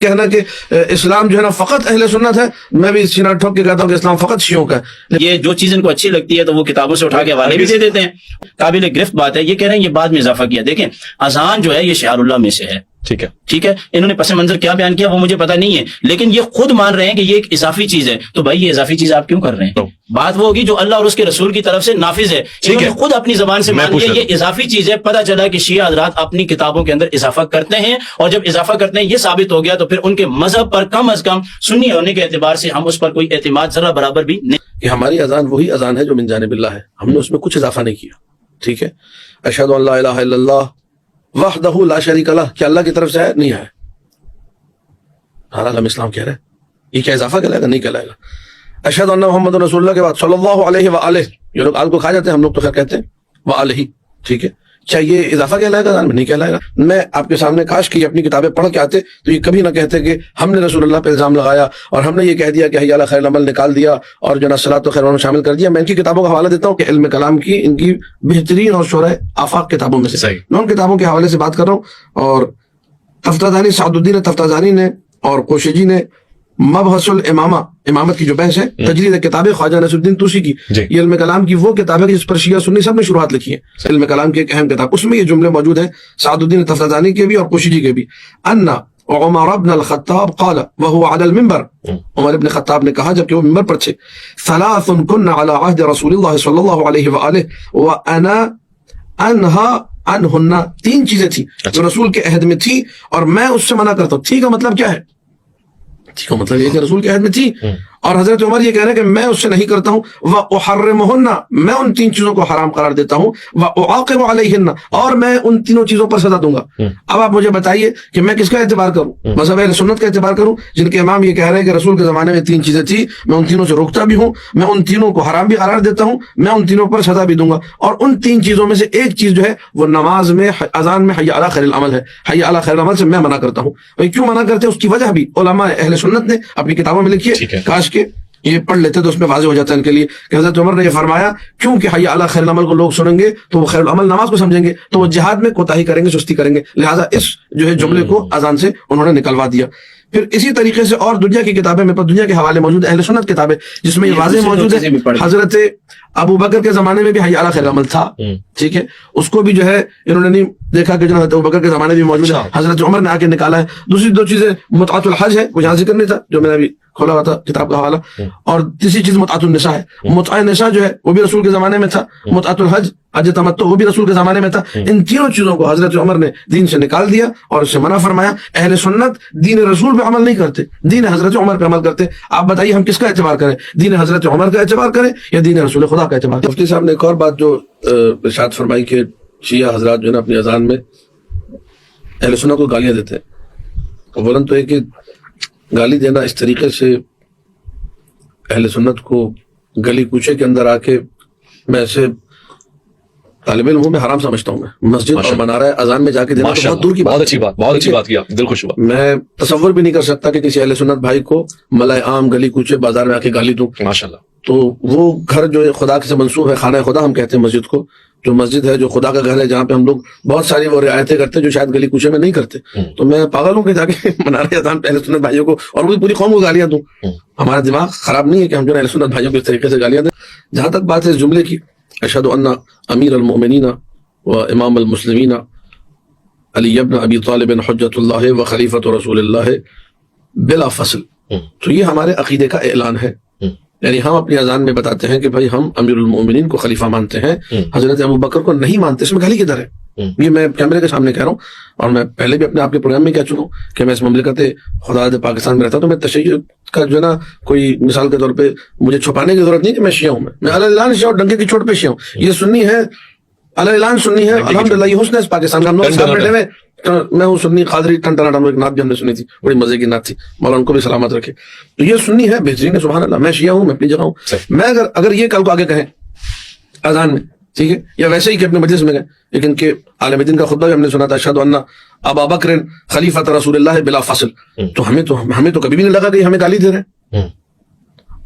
کہنا کہ اسلام جو ہے نا فقط اہل سنت ہے، میں بھی سینہ ٹھوک کے کہتا ہوں کہ اسلام فقط شیعوں کا ہے۔ یہ جو چیز ان کو اچھی لگتی ہے تو وہ کتابوں سے اٹھا کے حوالے بھی دے دیتے ہیں، قابل گرفت بات ہے۔ یہ کہہ رہے ہیں یہ بعد میں اضافہ کیا، دیکھیں اذان جو ہے یہ شعار اللہ میں سے ہے، ٹھیک ہے، انہوں نے پس منظر کیا بیان کیا وہ مجھے پتہ نہیں ہے، لیکن یہ خود مان رہے ہیں کہ یہ ایک اضافی چیز ہے، تو بھائی یہ اضافی چیز آپ کیوں کر رہے ہیں؟ بات وہ ہوگی جو اللہ اور اس کے رسول کی طرف سے نافذ ہے، انہوں نے خود اپنی زبان سے مان لیا یہ اضافی چیز ہے۔ پتہ چلا کہ شیعہ حضرات اپنی کتابوں کے اندر اضافہ کرتے ہیں، اور جب اضافہ کرتے ہیں یہ ثابت ہو گیا تو پھر ان کے مذہب پر کم از کم سنی ہونے کے اعتبار سے ہم اس پر کوئی اعتماد ذرہ برابر بھی نہیں۔ کہ ہماری اذان وہی اذان ہے جو من جانب اللہ ہے، ہم نے اس میں کچھ اضافہ نہیں کیا، ٹھیک ہے۔ اشہد ان لا الہ الا اللہ وحدہ لا شریک لہ، کیا اللہ کی طرف سے ہے؟ نہیں ہے، ہم اسلام کہہ رہے ہیں، یہ کیا اضافہ کہلائے گا؟ نہیں کہلائے گا۔ اشہد ان محمد رسول اللہ کے بعد صلی اللہ علیہ وآلہ، یہ لوگ آل کو کھا جاتے ہیں، ہم لوگ تو خیر کہتے ہیں وآلہ، ٹھیک ہے۔ کیا یہ اضافہ کہلائے گا؟ نہیں کہلائے گا۔ میں آپ کے سامنے کاش کی اپنی کتابیں پڑھ کے آتے تو یہ کبھی نہ کہتے کہ ہم نے رسول اللہ پہ الزام لگایا اور ہم نے یہ کہہ دیا کہ حی علی خیر العمل نکال دیا اور جو الصلاۃ و خیر میں شامل کر دیا۔ میں ان کی کتابوں کا حوالہ دیتا ہوں کہ علم کلام کی ان کی بہترین اور شورۂ آفاق کتابوں میں سے، میں ان کتابوں کے حوالے سے بات کر رہا ہوں۔ اور تفتازانی سعد الدین تفتازانی نے اور کوشجی نے مبحث الامامہ، امامت کی جو بحث ہے، تجرید کتاب خواجہ نصر الدین طوسی کی، یہ علم کلام کی وہ کتاب ہے جس پر شیعہ سنی سب نے شروعات لکھی ہے، علم کلام کی ایک اہم کتاب، اس میں یہ جملے موجود ہیں سعد الدین تفتازانی کے بھی اور کوشجی کے بھی۔ ان عمر بن الخطاب قال وهو على المنبر، عمر بن خطاب نے کہا جبکہ وہ ممبر پر تھے، ثلاث كن على عهد رسول الله صلی اللہ علیہ وآلہ وانا انهى عنهن، تین چیزیں تھیں جو رسول کے عہد میں تھی اور میں اس سے منع کرتا ہوں۔ ٹھیک ہے، مطلب کیا ہے؟ ٹھیک ہے، مطلب یہ کہ رسول کے عہد میں تھی اور حضرت عمر یہ کہہ رہے ہیں کہ میں اس سے نہیں کرتا ہوں، وَأُحَرِّمُهُنَّ، میں ان تین چیزوں کو حرام قرار دیتا ہوں، وَأُعَاقِبُ عَلَيْهِنَّ، اور میں ان تینوں چیزوں پر سزا دوں گا۔ اب آپ مجھے بتائیے کہ میں کس کا اعتبار کروں؟ مذہب اہل سنت کا اعتبار کروں جن کے امام یہ کہہ رہے ہیں کہ رسول کے زمانے میں تین چیزیں تھی، میں ان تینوں سے روکتا بھی ہوں، میں ان تینوں کو حرام بھی قرار دیتا ہوں، میں ان تینوں پر سزا بھی دوں گا، اور ان تین چیزوں میں سے ایک چیز جو ہے وہ نماز میں اذان میں حی علی خیر العمل ہے، حی علی خیر العمل سے میں منع کرتا ہوں۔ بھائی کیوں منع کرتے ہیں؟ اس کی وجہ بھی علماء اہل سنت نے اپنی کتابوں میں لکھی ہے، کاش کے یہ پڑھ لیتے تو اس میں واضح ہو جاتا ہے ان کے لیے کہ حضرت عمر نے یہ فرمایا کیونکہ حی علی خیر العمل کو لوگ سنیں گے تو وہ خیر العمل نماز کو سمجھیں گے تو وہ جہاد میں کوتاہی کریں گے، سستی کریں گے، لہٰذا اس جو ہے جملے کو اذان سے انہوں نے نکلوا دیا۔ پھر اسی طریقے سے اور دنیا کی کتابیں میرے پاس، دنیا کے حوالے موجود ہیں، اہل سنت کتابیں جس میں یہ واضح موجود ہے۔ حضرت ابو بکر کے زمانے میں بھی حی علی خیر العمل تھا، ٹھیک ہے، اس کو بھی جو ہے انہوں نے نہیں دیکھا کہ جو حضرت ابو بکر کے زمانے میں موجود ہے، حضرت عمر نے آ کے نکالا ہے۔ دوسری دو چیزیں متعۃ الحج ہے، کچھ یہاں ذکر نہیں تھا جو میں نے ابھی کھولا ہوا تھا کتاب کا حوالہ، اور تیسری چیز متعۃ النساء ہے۔ متعۃ النساء جو ہے وہ بھی رسول کے زمانے میں تھا، متعۃ الحج حج تمتع وہ بھی رسول کے زمانے میں تھا۔ ان تینوں چیزوں کو حضرت عمر نے دین سے نکال دیا اور اس سے منع فرمایا۔ اہل سنت دین رسول پہ عمل نہیں کرتے، دین حضرت عمر پہ عمل کرتے۔ آپ بتائیے ہم کس کا اعتبار کریں؟ دین حضرت عمر کا اعتبار کریں یا دین رسول خدا کا اعتبار؟ مفتی صاحب نے ایک اور بات جو ارشاد فرمائی کہ شیعہ حضرات جو ہے نا اپنی اذان میں اہل سنت کو گالیاں دیتے ہیں۔ اولاً تو ہے کہ گالی دینا اس طریقے سے اہل سنت کو گلی کوچے کے اندر آ کے، میں ایسے طالب علم ہوں، میں حرام سمجھتا ہوں۔ میں مسجد اور منارہ اذان میں جا کے دینا تو بہت دور کی بات، بہت اچھی بات، بہت اچھی بات کی آپ، دل خوش ہوا۔ میں تصور بھی نہیں کر سکتا کہ کسی اہل سنت بھائی کو ملائے عام گلی کوچے بازار میں آ کے گالی دوں۔ ماشاءاللہ، تو وہ گھر جو خدا سے منسوب ہے، خانہ خدا ہم کہتے ہیں مسجد کو، جو مسجد ہے جو خدا کا گھر ہے جہاں پہ ہم لوگ بہت ساری وہ رعایتیں کرتے ہیں جو شاید گلی کوچے میں نہیں کرتے، تو میں پاگل ہوں کہ جا کے منارہ اذان پہ اہل سنت بھائیوں کو اور پوری قوم کو گالیاں دوں۔ ہمارا دماغ خراب نہیں ہے کہ ہم جو اہل سنت بھائیوں کو اس طریقے سے گالیاں دیں۔ جہاں تک بات ہے اس جملے کی، اشہد ان امیر المؤمنین و امام المسلمین علی بن ابی طالب حجۃ اللہ و خلیفۃ رسول اللہ بلا فصل، تو یہ ہمارے عقیدے کا اعلان ہے۔ یعنی ہم اپنی اذان میں بتاتے ہیں کہ بھائی ہم امیر المؤمنین کو خلیفہ مانتے ہیں، حضرت ابو بکر کو نہیں مانتے۔ اس میں گالی کدھر ہے؟ یہ میں کیمرے کے سامنے کہہ رہا ہوں، اور میں پہلے بھی اپنے آپ کے پروگرام میں کہہ چکا ہوں کہ میں اس مملکت خدا پاکستان میں رہتا ہوں، تو میں تشیع کا جو ہے نا کوئی مثال کے طور پہ مجھے چھپانے کی ضرورت نہیں کہ میں شیعہ ہوں، میں علی اعلان شیعہ اور ڈنکے کی چوٹ پہ شیعہ ہوں۔ یہ سنی ہے، علی اعلان سنی ہے، الحمدللہ یہ حسن ہے اس پاکستان کا۔ ہم لوگ ساتھ بیٹھے ہوئے، میں ہوں سنی قادری ٹن ٹن، ایک نعت بھی ہم نے سنی تھی، بڑی مزے کی نعت تھی، مولا ان کو بھی سلامت رکھے۔ تو یہ سنی ہے، بہترین ہے، سبحان اللہ۔ میں شیعہ ہوں، میں اپنی جگہ ہوں۔ میں اگر یہ کل کو آگے کہیں اذان میں، ٹھیک ہے، یا ویسے ہی کہ اپنے مجلس میں گئے، لیکن کہ عالم دین کا خطبہ بھی ہم نے سنا تھا، اشہد ان ابا بکر خلیفۃ رسول اللہ بلا فصل، تو ہمیں تو کبھی بھی نہیں لگا کہ ہمیں گالی دے رہے ہیں۔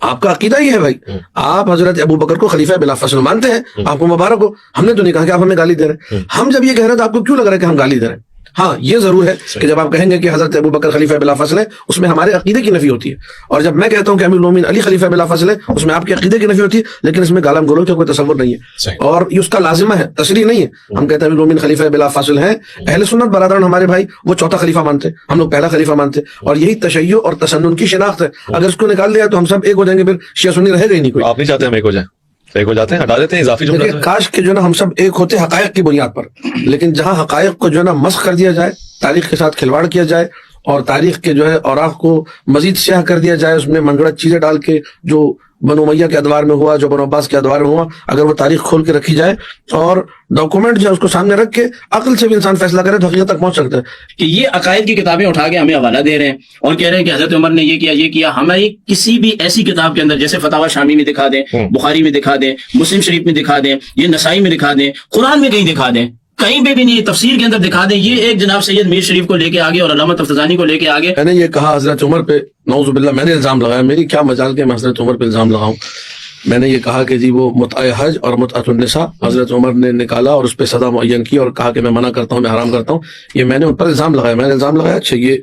آپ کا عقیدہ یہ ہے بھائی، آپ حضرت ابو بکر کو خلیفہ بلا فصل مانتے ہیں، آپ کو مبارک ہو، ہم نے تو نہیں کہا کہ آپ ہمیں گالی دے رہے ہیں۔ ہم جب یہ کہہ رہے ہیں تو آپ کو کیوں لگ رہا ہے کہ ہم گالی دے رہے ہیں؟ ہاں یہ ضرور ہے کہ جب آپ کہیں گے کہ حضرت ابو بکر خلیفہ بلا فاصل ہے، اس میں ہمارے عقیدے کی نفی ہوتی ہے، اور جب میں کہتا ہوں کہ امیر المومنین علی خلیفہ بلا فاصل ہے، اس میں آپ کے عقیدے کی نفی ہوتی ہے، لیکن اس میں گالم گلوچ کا کوئی تصور نہیں ہے، اور یہ اس کا لازمہ ہے، تشریح نہیں ہے۔ ہم کہتے ہیں امیر المومنین خلیفہ بلا فاصل ہیں، اہل سنت برادران ہمارے بھائی وہ چوتھا خلیفہ مانتے ہیں، ہم لوگ پہلا خلیفہ مانتے ہیں، اور یہی تشیع اور تسنن کی شناخت ہے۔ اگر اس کو نکال دیا تو ہم سب ایک ہو جائیں گے، پھر شیعہ سنی رہے گا ہی نہیں کوئی۔ آپ نہیں چاہتے ہم ایک ہو جائیں؟ ایک ہو جاتے ہیں، ہٹا دیتے ہیں اضافی جملہ۔ کاش کہ جو ہے نا ہم سب ایک ہوتے حقائق کی بنیاد پر، لیکن جہاں حقائق کو جو ہے نا مسخ کر دیا جائے، تاریخ کے ساتھ کھلواڑ کیا جائے، اور تاریخ کے جو ہے اوراق کو مزید سیاہ کر دیا جائے، اس میں منگڑت چیزیں ڈال کے، جو بنو امیہ کے ادوار میں ہوا، جو بنو عباس کے ادوار میں ہوا، اگر وہ تاریخ کھول کے رکھی جائے اور ڈاکومنٹ جو ہے اس کو سامنے رکھ کے عقل سے بھی انسان فیصلہ کرے تو حقیقت تک پہنچ سکتا ہے۔ کہ یہ عقائد کی کتابیں اٹھا کے ہمیں حوالہ دے رہے ہیں اور کہہ رہے ہیں کہ حضرت عمر نے یہ کیا، ہمیں کسی بھی ایسی کتاب کے اندر جیسے فتاوی شامی میں دکھا دیں، بخاری میں دکھا دیں، مسلم شریف میں دکھا دیں، یہ نسائی میں دکھا دیں، قرآن میں کہیں دکھا دیں، کہیں پہ بھی نہیں، تفسیر کے اندر دکھا دیں۔ یہ ایک جناب سید میر شریف کو لے کے آگے اور علامہ تفتزانی کو لے کے آگے میں نے یہ کہا حضرت عمر پہ، نعوذ باللہ میں نے الزام لگایا، میری کیا مجال کہ میں حضرت عمر پہ الزام لگاؤں۔ میں نے یہ کہا کہ جی وہ متع حج اور متعۃ النساء حضرت عمر نے نکالا اور اس پہ سزا معین کی اور کہا کہ میں منع کرتا ہوں، میں حرام کرتا ہوں، یہ میں نے ان پر الزام لگایا۔ میں نے الزام لگایا اچھا یہ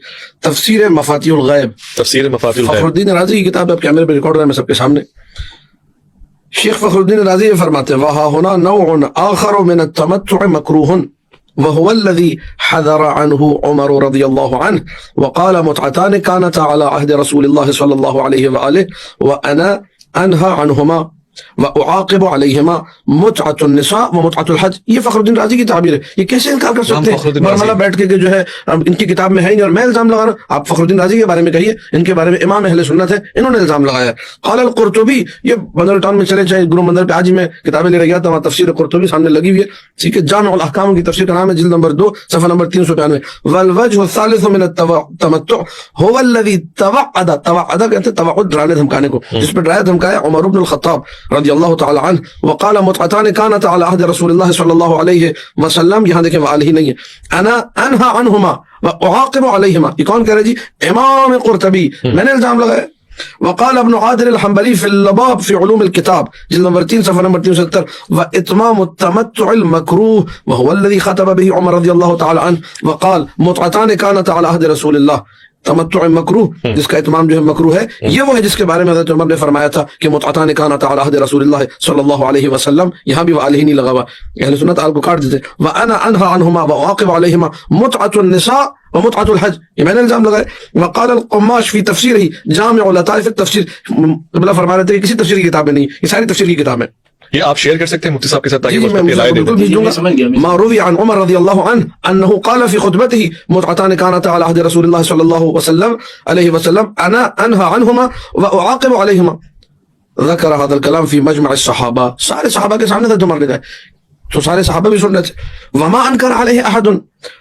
تفسیر مفاتیح الغیب، تفسیر مفاتیح فخر الغیب، الدین رازی کی کتاب اب کیمرے پہ ریکارڈ ہے میں سب کے سامنے۔ شیخ فخر الدین رازی یہ فرماتے ہیں وہاں ہونا نوع آخر من التمتع مکروہ وهو الذي حذر عنه عمر رضي الله عنه وقال متعتان كانتا على عهد رسول الله صلى الله عليه وآله وأنا أنهى عنهما وأعاقب عليهما متعة النساء ومتعة الحج۔ یہ فخر الدین رازی کی تعبیر ہے، یہ کیسے انکار کر سکتے ہیں برملا بیٹھ کے کہ جو ہے ان کی کتاب میں ہے نہیں اور میں الزام لگا رہا ہوں؟ آپ فخر الدین رازی کے بارے میں کہیے، ان کے بارے میں امام اہل سنت ہے، انہوں نے الزام لگایا۔ قال القرطبی، یہ بندر ٹاؤن میں چلے جائیں، گرو مندر پہ آج ہی میں کتابیں لے گیا تھا، وہاں تفسیر قرطبی سامنے لگی ہوئی ہے، ٹھیک ہے، جامع الاحکام کی تفسیر کا نام ہے، جلد نمبر 2 صفحہ نمبر 392۔ والوجه الثالث من التمتع هو الذي توعد کہتے ہیں توعد، ڈرانے دھمکانے کو، جس پہ ڈرایا دھمکایا عمر بن الخطاب رضی اللہ تعالی عنہ۔ وقال متعتان كانتا على عهد رسول الله صلی اللہ علیہ وسلم، یہاں دیکھیں وآلہ نہیں ہے، انا انہا عنہما واعاقب علیہما، یہ کون کہہ رہے جی؟ امام قرطبی، میں نے الزام لگایا۔ وقال ابن عادل الحنبلی في اللباب في علوم الكتاب جلد نمبر 3 صفحہ نمبر 370 واتمام التمتع المكروه وهو الذي خطب به عمر رضی اللہ تعالی عنہ وقال متعتان كانتا على عهد رسول اللہ، تمتع مکروہ جس کا اتمام جو ہے مکروہ ہے، یہ وہ ہے جس کے بارے میں حضرت عمر نے فرمایا تھا کہ متعتان كانتا على عهد رسول اللہ صلی اللہ علیہ وسلم، یہاں بھی وعلیہ نہیں لگا ہوا، اہل سنت آپ کو کاٹ دیتے۔ وانا انهى عنهما واعاقب عليهما متعة النساء ومتعة الحج، یہ میں نے الزام لگایا۔ وقال القماش في تفسیرہ جامع لطائف التفسیر، قبلہ فرما رہے تھے کہ کسی تفسیر کی کتابیں نہیں، یہ ساری تفسیر کی کتاب ہے۔ یہ آپ شیئر کر سکتے ہیں مفتی صاحب کے ساتھ تاکہ جی میں بالکل بھیج دوں گا۔ ما روی عن عمر رضی اللہ عنہ انه قال في خطبته متعتان كانتا على عهد رسول الله صلی اللہ علیہ وسلم انا انهى عنهما واعاقب عليهما، ذکر هذا الكلام في مجمع الصحابہ، سارے صحابہ کے سامنے تھا عمر نے کہا تو سارے صحابہ بھی سن رہے تھے۔ وما انکر علیہ احد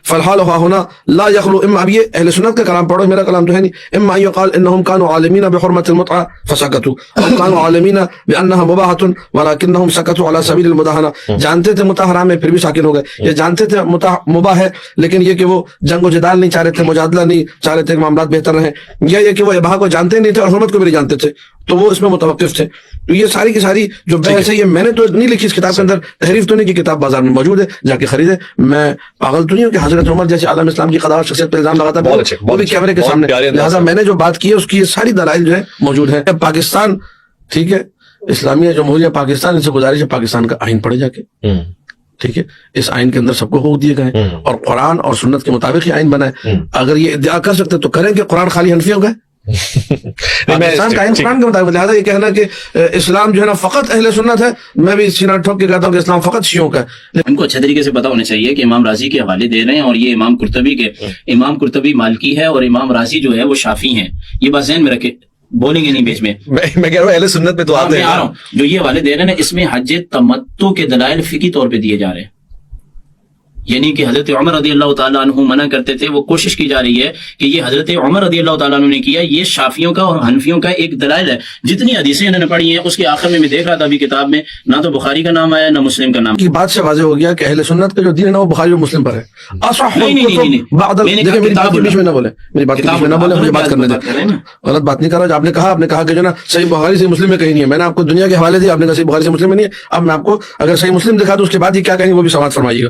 فالحال هنا لا يخلو، اما اب یہ اہل سنت کا کلام پڑھو، میرا کلام تو ہے نہیں، اما يقال انهم كانوا عالمين بحرمة المتعة فسكتوا، او كانوا عالمين بانها مباحة ولكنهم سكتوا على سبيل المداهنة، جانتے تھے متع حرام ہے پھر بھی ساکن ہو گئے، یا جانتے تھے متع مباح ہے لیکن یہ کہ وہ جنگ و جدال نہیں چاہ رہے تھے، مجادلہ نہیں چاہ رہے تھے، معاملات بہتر رہیں، یا یہ کہ وہ اباحہ کو جانتے نہیں تھے اور حرمت کو بھی نہیں جانتے تھے تو وہ اس میں متوقف تھے۔ تو یہ ساری کی ساری جو بحث ہے یہ میں نے تو نہیں لکھی اس کتاب کے اندر، تحریف تو نہیں کی، کتاب بازار میں موجود ہے، جا کے خریدے۔ میں پاگل تو نہیں ہوں کہ حضرت عمر جیسے عالم اسلام کی قضاوت شخصیت پہ الزام لگاتا ہے وہ بھی کیمرے کے سامنے، لہٰذا میں نے جو بات کی ہے اس کی یہ ساری دلائل جو ہے موجود ہے۔ پاکستان ٹھیک ہے، اسلامیہ جمہوریہ پاکستان، ان سے گزارش ہے پاکستان کا آئین پڑھے جا کے، ٹھیک ہے، اس آئین کے اندر سب کو حقوق دیے گئے اور قرآن اور سنت کے مطابق یہ آئین بنا ہے۔ اگر یہ ادعا کر سکتے تو کریں کہ قرآن خالی حنفی ہو گئے، پاکستان کا آئین قرآن کے مطابق، لہٰذا یہ کہنا کہ اسلام جو ہے نا فقط اہل سنت ہے، میں بھی سینہ ٹھوک کے کہتا ہوں کہ اسلام فقط شیعوں کا ہے۔ ان کو اچھے طریقے سے پتا ہونا چاہیے کہ امام راضی کے حوالے دے رہے ہیں اور یہ امام قرطبی کے، امام قرطبی مالکی ہے اور امام راضی جو ہے وہ شافعی ہیں، یہ بات ذہن میں رکھے، بولیں گے نہیں بیچ میں۔ میں کہہ رہا ہوں اہل سنت میں تو آتے ہیں، جو یہ حوالے دے رہے ہیں اس میں حج تمتع کے دلائل فقہی طور پہ دیے جا رہے ہیں، یعنی کہ حضرت عمر رضی اللہ تعالیٰ عنہ منع کرتے تھے، وہ کوشش کی جا رہی ہے کہ یہ حضرت عمر رضی اللہ تعالیٰ عنہ نے کیا، یہ شافیوں کا اور حنفیوں کا ایک دلائل ہے۔ جتنی حدیثیں انہوں نے پڑھی ہیں اس کے آخر میں دیکھ رہا تھا ابھی کتاب میں، نہ تو بخاری کا نام آیا نہ مسلم کا نام۔ کی بات سے واضح ہو گیا کہ اہل سنت کا جو دین ہے نا وہ بخاری اور مسلم پر ہے۔ دیکھیں میری بات کے بیچ میں نہ بولیں، میری بات کے بیچ میں نہ بولیں، مجھے بات کرنے دیں، غلط بات نہیں کر رہا۔ آپ نے کہا کہ جو نا صحیح بخاری سے مسلم میں کہیں نہیں ہے، میں نے آپ کو دنیا کے حوالے دیا، آپ نے کہا صحیح بخاری سے مسلم میں نہیں ہے، اب میں آپ کو اگر صحیح مسلم دکھا تو اس کے بعد یہ کیا کہیں گے وہ بھی سماعت فرمائیے گا۔